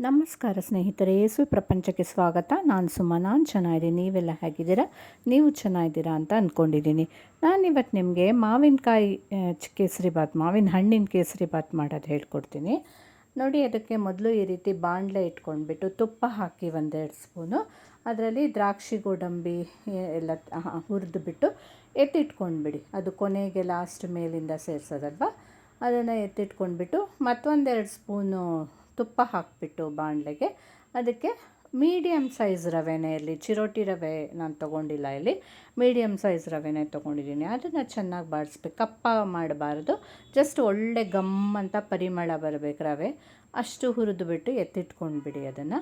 ನಮಸ್ಕಾರ ಸ್ನೇಹಿತರೆ, ಯೇಸು ಪ್ರಪಂಚಕ್ಕೆ ಸ್ವಾಗತ. ನಾನು ಸುಮಾ. ನಾನು ಚೆನ್ನಾಗಿದ್ದೀನಿ. ನೀವೆಲ್ಲ ಹೇಗಿದ್ದೀರಾ? ನೀವು ಚೆನ್ನಾಗಿದ್ದೀರಾ ಅಂತ ಅಂದ್ಕೊಂಡಿದ್ದೀನಿ. ನಾನಿವತ್ತು ನಿಮಗೆ ಮಾವಿನಕಾಯಿ ಕೇಸರಿಬಾತ್, ಮಾವಿನ ಹಣ್ಣಿನ ಕೇಸರಿಬಾತ್ ಮಾಡೋದು ಹೇಳ್ಕೊಡ್ತೀನಿ. ನೋಡಿ, ಅದಕ್ಕೆ ಮೊದಲು ಈ ರೀತಿ ಬಾಣಲೆ ಇಟ್ಕೊಂಡ್ಬಿಟ್ಟು ತುಪ್ಪ ಹಾಕಿ 1-2 ಸ್ಪೂನು, ಅದರಲ್ಲಿ ದ್ರಾಕ್ಷಿ ಗೋಡಂಬಿ ಎಲ್ಲ ಹುರಿದ್ಬಿಟ್ಟು ಎತ್ತಿಟ್ಕೊಂಡ್ಬಿಡಿ. ಅದು ಕೊನೆಗೆ ಲಾಸ್ಟ್ ಮೇಲಿಂದ ಸೇರಿಸೋದಲ್ವ, ಅದನ್ನು ಎತ್ತಿಟ್ಕೊಂಡ್ಬಿಟ್ಟು ಮತ್ತೊಂದೆರಡು ಸ್ಪೂನು ತುಪ್ಪ ಹಾಕಿಬಿಟ್ಟು ಬಾಣಲೆಗೆ ಅದಕ್ಕೆ ಮೀಡಿಯಮ್ ಸೈಜ್ ರವೆನೇ ಇರಲಿ, ಚಿರೋಟಿ ರವೆ ನಾನು ತೊಗೊಂಡಿಲ್ಲ, ಇಲ್ಲಿ ಮೀಡಿಯಮ್ ಸೈಜ್ ರವೆನೇ ತೊಗೊಂಡಿದ್ದೀನಿ. ಅದನ್ನು ಚೆನ್ನಾಗಿ ಬಾಡಿಸ್ಬೇಕು, ಕಪ್ಪ ಮಾಡಬಾರ್ದು, ಜಸ್ಟ್ ಒಳ್ಳೆ ಗಮ್ ಅಂತ ಪರಿಮಳ ಬರಬೇಕು ರವೆ, ಅಷ್ಟು ಹುರಿದುಬಿಟ್ಟು ಎತ್ತಿಟ್ಕೊಂಡ್ಬಿಡಿ ಅದನ್ನು.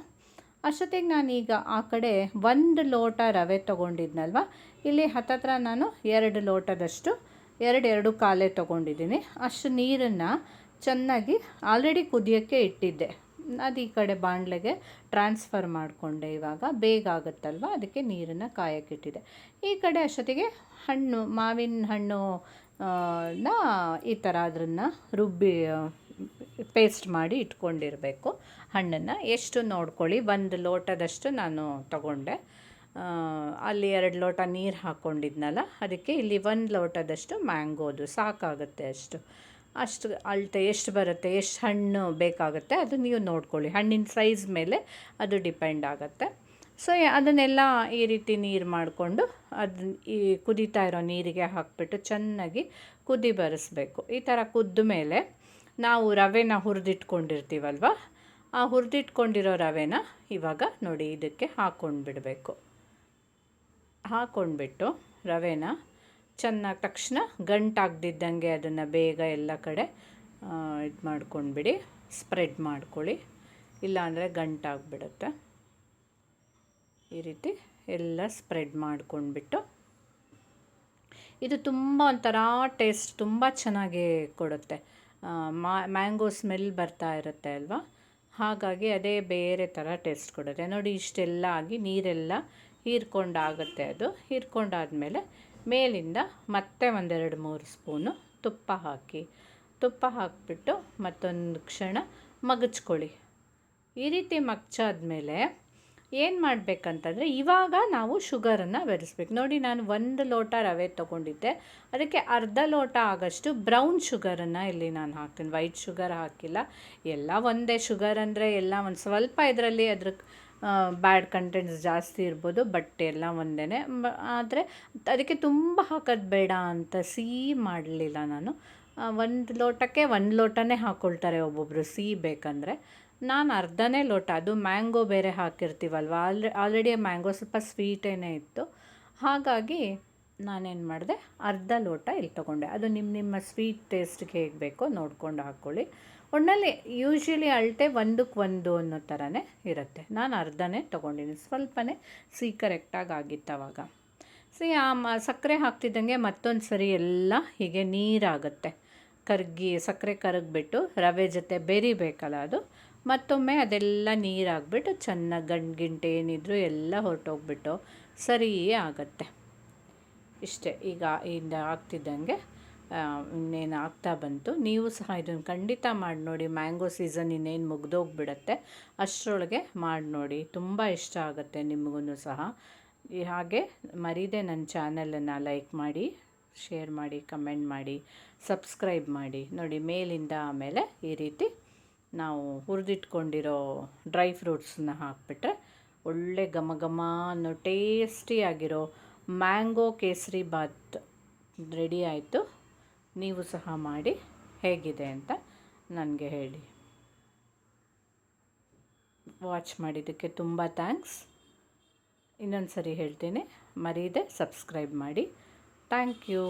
ಅಷ್ಟೊತ್ತಿಗೆ ನಾನೀಗ ಆ ಕಡೆ 1 ಲೋಟ ರವೆ ತೊಗೊಂಡಿದ್ನಲ್ವ, ಇಲ್ಲಿ ಹತ್ತತ್ರ ನಾನು 2 ಲೋಟದಷ್ಟು 2 ಕಾಲೇ ತೊಗೊಂಡಿದ್ದೀನಿ. ಅಷ್ಟು ನೀರನ್ನು ಚೆನ್ನಾಗಿ ಆಲ್ರೆಡಿ ಕುದಿಯೋಕ್ಕೆ ಇಟ್ಟಿದ್ದೆ, ಅದು ಈ ಕಡೆ ಬಾಣಲೆಗೆ ಟ್ರಾನ್ಸ್ಫರ್ ಮಾಡಿಕೊಂಡೆ. ಇವಾಗ ಬೇಗ ಆಗುತ್ತಲ್ವ, ಅದಕ್ಕೆ ನೀರನ್ನು ಕಾಯಕ್ಕಿಟ್ಟಿದೆ. ಈ ಕಡೆ ಅಷ್ಟೊತ್ತಿಗೆ ಮಾವಿನ ಹಣ್ಣು ಈ ಥರ ಅದನ್ನು ರುಬ್ಬಿ ಪೇಸ್ಟ್ ಮಾಡಿ ಇಟ್ಕೊಂಡಿರಬೇಕು. ಹಣ್ಣನ್ನು ಎಷ್ಟು ನೋಡ್ಕೊಳ್ಳಿ, 1 ಲೋಟದಷ್ಟು ನಾನು ತಗೊಂಡೆ. ಅಲ್ಲಿ 2 ಲೋಟ ನೀರು ಹಾಕ್ಕೊಂಡಿದ್ನಲ್ಲ, ಅದಕ್ಕೆ ಇಲ್ಲಿ 1 ಲೋಟದಷ್ಟು ಮ್ಯಾಂಗೋದು ಸಾಕಾಗುತ್ತೆ. ಅಷ್ಟು ಅಳತೆ ಎಷ್ಟು ಬರುತ್ತೆ, ಎಷ್ಟು ಹಣ್ಣು ಬೇಕಾಗುತ್ತೆ ಅದು ನೀವು ನೋಡ್ಕೊಳ್ಳಿ. ಹಣ್ಣಿನ ಸೈಜ್ ಮೇಲೆ ಅದು ಡಿಪೆಂಡ್ ಆಗುತ್ತೆ. ಸೊ ಅದನ್ನೆಲ್ಲ ಈ ರೀತಿ ನೀರು ಮಾಡಿಕೊಂಡು ಅದನ್ನ ಈ ಕುದೀತಾ ಇರೋ ನೀರಿಗೆ ಹಾಕಿಬಿಟ್ಟು ಚೆನ್ನಾಗಿ ಕುದಿ ಬರಿಸ್ಬೇಕು. ಈ ಥರ ಕುದ್ದ ಮೇಲೆ ನಾವು ರವೆನ ಹುರಿದಿಟ್ಕೊಂಡಿರ್ತೀವಲ್ವ, ಆ ಹುರಿದಿಟ್ಕೊಂಡಿರೋ ರವೆನ ಇವಾಗ ನೋಡಿ ಇದಕ್ಕೆ ಹಾಕ್ಕೊಂಡ್ಬಿಡಬೇಕು. ಹಾಕ್ಕೊಂಡ್ಬಿಟ್ಟು ರವೆನ ಚೆನ್ನಾಗಿ ತಕ್ಷಣ ಗಂಟಾಗ್ದಿದ್ದಂಗೆ ಅದನ್ನು ಬೇಗ ಎಲ್ಲ ಕಡೆ ಇದು ಮಾಡ್ಕೊಂಡ್ಬಿಡಿ, ಸ್ಪ್ರೆಡ್ ಮಾಡ್ಕೊಳ್ಳಿ, ಇಲ್ಲಾಂದರೆ ಗಂಟಾಗ್ಬಿಡುತ್ತೆ. ಈ ರೀತಿ ಎಲ್ಲ ಸ್ಪ್ರೆಡ್ ಮಾಡ್ಕೊಂಡ್ಬಿಟ್ಟು ಇದು ತುಂಬ ಒಂಥರ ಟೇಸ್ಟ್ ತುಂಬ ಚೆನ್ನಾಗಿ ಕೊಡುತ್ತೆ. ಮ್ಯಾಂಗೋ ಸ್ಮೆಲ್ ಬರ್ತಾ ಇರುತ್ತೆ ಅಲ್ವಾ, ಹಾಗಾಗಿ ಅದೇ ಬೇರೆ ಥರ ಟೇಸ್ಟ್ ಕೊಡುತ್ತೆ. ನೋಡಿ, ಇಷ್ಟೆಲ್ಲ ಆಗಿ ನೀರೆಲ್ಲ ಹೀರ್ಕೊಂಡಾಗುತ್ತೆ. ಅದು ಹೀರ್ಕೊಂಡಾದಮೇಲೆ ಮೇಲಿಂದ ಮತ್ತೆ 1-2-3 ಸ್ಪೂನು ತುಪ್ಪ ಹಾಕಿಬಿಟ್ಟು ಮತ್ತೊಂದು ಕ್ಷಣ ಮಗಚ್ಕೊಳ್ಳಿ. ಈ ರೀತಿ ಮಗ್ಚಾದ್ಮೇಲೆ ಏನು ಮಾಡಬೇಕಂತಂದರೆ, ಇವಾಗ ನಾವು ಶುಗರನ್ನು ಬೆರೆಸ್ಬೇಕು. ನೋಡಿ, ನಾನು 1 ಲೋಟ ರವೆ ತೊಗೊಂಡಿದ್ದೆ, ಅದಕ್ಕೆ ಅರ್ಧ ಲೋಟ ಆಗಷ್ಟು ಬ್ರೌನ್ ಶುಗರನ್ನು ಇಲ್ಲಿ ನಾನು ಹಾಕ್ತೀನಿ. ವೈಟ್ ಶುಗರ್ ಹಾಕಿಲ್ಲ. ಎಲ್ಲ ಒಂದೇ, ಶುಗರ್ ಅಂದರೆ ಎಲ್ಲ ಒಂದು ಸ್ವಲ್ಪ ಇದರಲ್ಲಿ ಅದ್ರ ಬ್ಯಾಡ್ ಕಂಟೆಂಟ್ಸ್ ಜಾಸ್ತಿ ಇರ್ಬೋದು, ಬಟ್ ಎಲ್ಲ ಒಂದೇ. ಆದರೆ ಅದಕ್ಕೆ ತುಂಬ ಹಾಕೋದು ಬೇಡ ಅಂತ ಸಿಹಿ ಮಾಡಲಿಲ್ಲ ನಾನು. 1 ಲೋಟಕ್ಕೆ 1 ಲೋಟನೇ ಹಾಕ್ಕೊಳ್ತಾರೆ ಒಬ್ಬೊಬ್ಬರು ಸಿಹಿ ಬೇಕಂದರೆ. ನಾನು ಅರ್ಧನೇ ಲೋಟ, ಅದು ಮ್ಯಾಂಗೋ ಬೇರೆ ಹಾಕಿರ್ತೀವಲ್ವ, ಆಲ್ರೆಡಿ ಮ್ಯಾಂಗೋ ಸ್ವಲ್ಪ ಸ್ವೀಟೇನೇ ಇತ್ತು, ಹಾಗಾಗಿ ನಾನೇನು ಮಾಡಿದೆ, ಅರ್ಧ ಲೋಟ ಇಲ್ಲಿ ತೊಗೊಂಡೆ. ಅದು ನಿಮ್ಮ ಸ್ವೀಟ್ ಟೇಸ್ಟ್ಗೆ ಹೇಗೆ ಬೇಕೋ ನೋಡ್ಕೊಂಡು ಹಾಕ್ಕೊಳ್ಳಿ. ಒಟ್ಟಿನಲ್ಲಿ ಯೂಶ್ವಲಿ ಅಳತೆ 1ಕ್ಕೆ 1 ಅನ್ನೋ ಥರನೇ ಇರುತ್ತೆ. ನಾನು ಅರ್ಧನೇ ತೊಗೊಂಡಿದ್ದೀನಿ, ಸ್ವಲ್ಪನೇ ಸಿಹಿ ಕರೆಕ್ಟಾಗಿ ಆಗಿತ್ತು ಅವಾಗ. ಸಕ್ಕರೆ ಹಾಕ್ತಿದ್ದಂಗೆ ಮತ್ತೊಂದು ಸರಿ ಎಲ್ಲ ಹೀಗೆ ನೀರಾಗುತ್ತೆ, ಸಕ್ಕರೆ ಕರಗಿಬಿಟ್ಟು ರವೆ ಜೊತೆ ಬೆರಿಬೇಕಲ್ಲ, ಅದು ಮತ್ತೊಮ್ಮೆ ಅದೆಲ್ಲ ನೀರಾಗಿಬಿಟ್ಟು ಚೆನ್ನಾಗಿ ಗಂಟು ಏನಿದ್ರು ಎಲ್ಲ ಹೊರಟೋಗ್ಬಿಟ್ಟು ಸರಿ ಆಗುತ್ತೆ. ಇಷ್ಟೇ. ಈಗ ಆಗ್ತಿದ್ದಂಗೆ ಇನ್ನೇನು ಆಗ್ತಾ ಬಂತು. ನೀವು ಸಹ ಇದನ್ನು ಖಂಡಿತ ಮಾಡಿ ನೋಡಿ. ಮ್ಯಾಂಗೋ ಸೀಸನ್ ಇನ್ನೇನು ಮುಗ್ದೋಗ್ಬಿಡತ್ತೆ, ಅಷ್ಟರೊಳಗೆ ಮಾಡಿ ನೋಡಿ, ತುಂಬ ಇಷ್ಟ ಆಗುತ್ತೆ ನಿಮಗೂ ಸಹ. ಹಾಗೆ ಮರೀದೆ ನನ್ನ ಚಾನಲನ್ನು ಲೈಕ್ ಮಾಡಿ, ಶೇರ್ ಮಾಡಿ, ಕಮೆಂಟ್ ಮಾಡಿ, ಸಬ್ಸ್ಕ್ರೈಬ್ ಮಾಡಿ. ನೋಡಿ, ಮೇಲಿಂದ ಆಮೇಲೆ ಈ ರೀತಿ ನಾವು ಹುರಿದಿಟ್ಕೊಂಡಿರೋ ಡ್ರೈ ಫ್ರೂಟ್ಸನ್ನ ಹಾಕಿಬಿಟ್ರೆ ಒಳ್ಳೆ ಘಮ ಘಮ ಅನ್ನೋ ಟೇಸ್ಟಿಯಾಗಿರೋ ಮ್ಯಾಂಗೋ ಕೇಸರಿಬಾತ್ ರೆಡಿ ಆಯಿತು. ನೀವು ಸಹ ಮಾಡಿ ಹೇಗಿದೆ ಅಂತ ನನಗೆ ಹೇಳಿ. ವಾಚ್ ಮಾಡಿದ್ದಕ್ಕೆ ತುಂಬ ಥ್ಯಾಂಕ್ಸ್. ಇನ್ನೊಂದು ಸರಿ ಹೇಳ್ತೀನಿ, ಮರೀದೆ ಸಬ್ಸ್ಕ್ರೈಬ್ ಮಾಡಿ. Thank you.